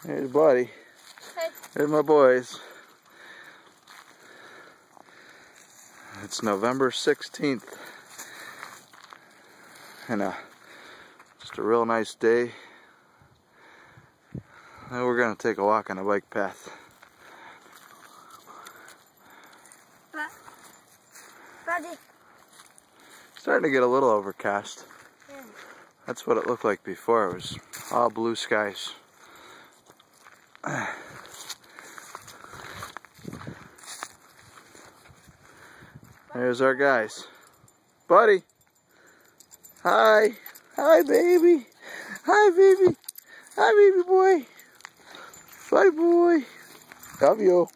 Here's Buddy. Hey. Here's my boys. It's November 16th. And just a real nice day. Now we're going to take a walk on a bike path. Buddy. Starting to get a little overcast. Yeah. That's what it looked like before. It was all blue skies. There's our guys. Buddy. Hi. Hi, baby. Hi, baby. Hi, baby boy. Bye, boy. Love you.